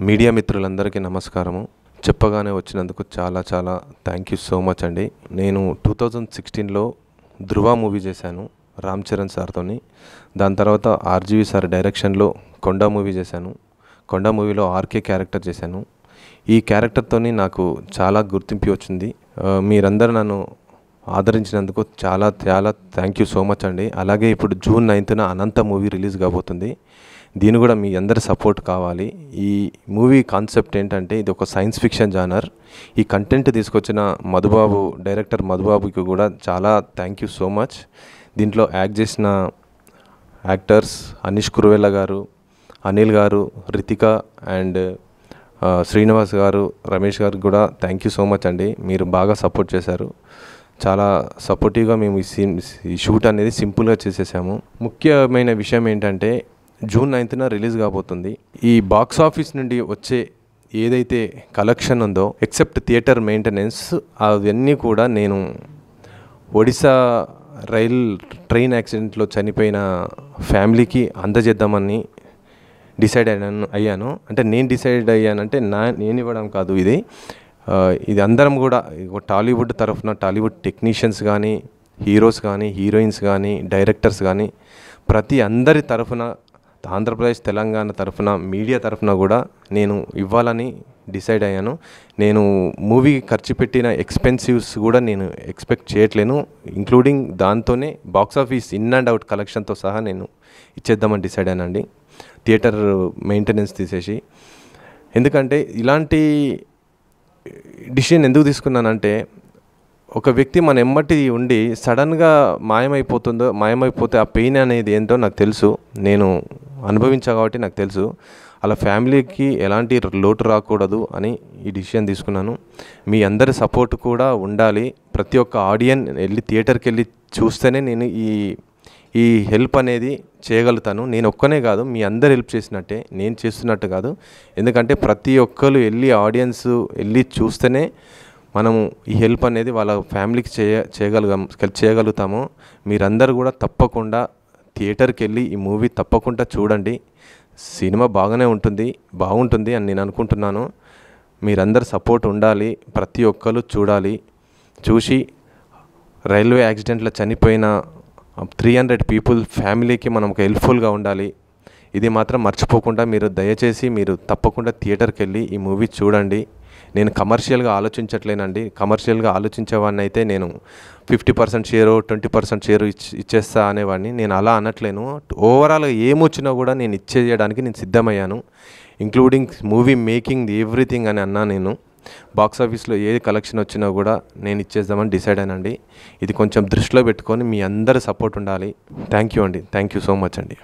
Media మిత్రులందరికీ నమస్కారము. చెప్పగానే వచ్చినందుకు చాలా చాలా థ్యాంక్ యూ సో మచ్ అండి. నేను 2016లో ధృవ మూవీ చేశాను రామ్ చరణ్ సార్తోని. దాని తర్వాత ఆర్జీవి సార్ డైరెక్షన్లో కొండ మూవీ చేశాను. కొండ మూవీలో ఆర్కే క్యారెక్టర్ చేశాను. ఈ క్యారెక్టర్తోని నాకు చాలా గుర్తింపు వచ్చింది. మీరందరూ నన్ను ఆదరించినందుకు చాలా చాలా థ్యాంక్ యూ సో మచ్ అండి. అలాగే ఇప్పుడు జూన్ 9న అనంత మూవీ రిలీజ్ కాబోతుంది. దీని కూడా మీ అందరి సపోర్ట్ కావాలి. ఈ మూవీ కాన్సెప్ట్ ఏంటంటే ఇది ఒక సైన్స్ ఫిక్షన్ జానర్. ఈ కంటెంట్ తీసుకొచ్చిన మధుబాబు, డైరెక్టర్ మధుబాబుకి కూడా చాలా థ్యాంక్ యూ సో మచ్. దీంట్లో యాక్ట్ చేసిన యాక్టర్స్ అనీష్ కురువెల్ల గారు, అనిల్ గారు, రితిక అండ్ శ్రీనివాస్ గారు, రమేష్ గారికి కూడా థ్యాంక్ యూ సో మచ్ అండి. మీరు బాగా సపోర్ట్ చేశారు. చాలా సపోర్టివ్గా మేము ఈ షూట్ అనేది సింపుల్గా చేసేసాము. ముఖ్యమైన విషయం ఏంటంటే జూన్ 9న రిలీజ్ కాబోతుంది. ఈ బాక్స్ ఆఫీస్ నుండి వచ్చే ఏదైతే కలెక్షన్ ఉందో ఎక్సెప్ట్ థియేటర్ మెయింటెనెన్స్ అవన్నీ కూడా నేను ఒడిశా ట్రైన్ యాక్సిడెంట్లో చనిపోయిన ఫ్యామిలీకి అందజేద్దామని డిసైడ్ అయ్యాను. అంటే నేను డిసైడ్ అయ్యానంటే నేను ఇవ్వడం కాదు, ఇది అందరం కూడా టాలీవుడ్ తరఫున టాలీవుడ్ టెక్నీషియన్స్ కానీ, హీరోస్ కానీ, హీరోయిన్స్ కానీ, డైరెక్టర్స్ కానీ ప్రతి అందరి తరఫున, ఆంధ్రప్రదేశ్ తెలంగాణ తరఫున, మీడియా తరఫున కూడా నేను ఇవ్వాలని డిసైడ్ అయ్యాను. నేను మూవీ ఖర్చు పెట్టిన ఎక్స్పెన్సివ్స్ కూడా నేను ఎక్స్పెక్ట్ చేయట్లేను. ఇంక్లూడింగ్ దాంతోనే box office in and out కలెక్షన్తో సహా నేను ఇచ్చేద్దామని డిసైడ్ అయ్యానండి, థియేటర్ మెయింటెనెన్స్ తీసేసి. ఎందుకంటే ఇలాంటి డిసిషన్ ఎందుకు తీసుకున్నానంటే ఒక వ్యక్తి మన ఎమ్మటి ఉండి సడన్గా మాయమైపోతే ఆ పెయిన్ అనేది ఏంటో నాకు తెలుసు. నేను అనుభవించా కాబట్టి నాకు తెలుసు. అలా ఫ్యామిలీకి ఎలాంటి లోటు రాకూడదు అని ఈ డిసిషన్ తీసుకున్నాను. మీ అందరి సపోర్ట్ కూడా ఉండాలి. ప్రతి ఒక్క ఆడియన్స్ వెళ్ళి థియేటర్కి వెళ్ళి చూస్తేనే నేను ఈ హెల్ప్ అనేది చేయగలుగుతాను. నేను ఒక్కనే కాదు, మీ అందరు హెల్ప్ చేసినట్టే, నేను చేస్తున్నట్టు కాదు. ఎందుకంటే ప్రతి ఒక్కరు వెళ్ళి ఆడియన్స్ వెళ్ళి చూస్తేనే మనము ఈ హెల్ప్ అనేది వాళ్ళ ఫ్యామిలీకి చేయగలుగుతాము. మీరందరూ కూడా తప్పకుండా థియేటర్కి వెళ్ళి ఈ మూవీ తప్పకుండా చూడండి. సినిమా బాగుంటుంది అని నేను అనుకుంటున్నాను. మీరందరు సపోర్ట్ ఉండాలి. ప్రతి ఒక్కరు చూసి రైల్వే యాక్సిడెంట్లో చనిపోయిన 300 పీపుల్ ఫ్యామిలీకి మనం ఒక హెల్ప్ఫుల్గా ఉండాలి. ఇది మాత్రం మర్చిపోకుండా దయచేసి మీరు తప్పకుండా థియేటర్కి వెళ్ళి ఈ మూవీ చూడండి. నేను కమర్షియల్గా ఆలోచించట్లేనండి. కమర్షియల్గా ఆలోచించేవాడిని అయితే నేను 50% షేరు, 20% షేరు ఇచ్చేస్తా అనేవాడిని. నేను అలా అనట్లేను. ఓవరాల్గా ఏమొచ్చినా కూడా నేను ఇచ్చేయడానికి నేను సిద్ధమయ్యాను. ఇంక్లూడింగ్ మూవీ మేకింగ్ ఎవ్రీథింగ్ అని అన్నా. నేను బాక్స్ ఆఫీస్లో ఏ కలెక్షన్ వచ్చినా కూడా నేను ఇచ్చేద్దామని డిసైడ్ అయినండి. ఇది కొంచెం దృష్టిలో పెట్టుకొని మీ అందరి సపోర్ట్ ఉండాలి. థ్యాంక్ యూ అండి. థ్యాంక్ యూ సో మచ్ అండి.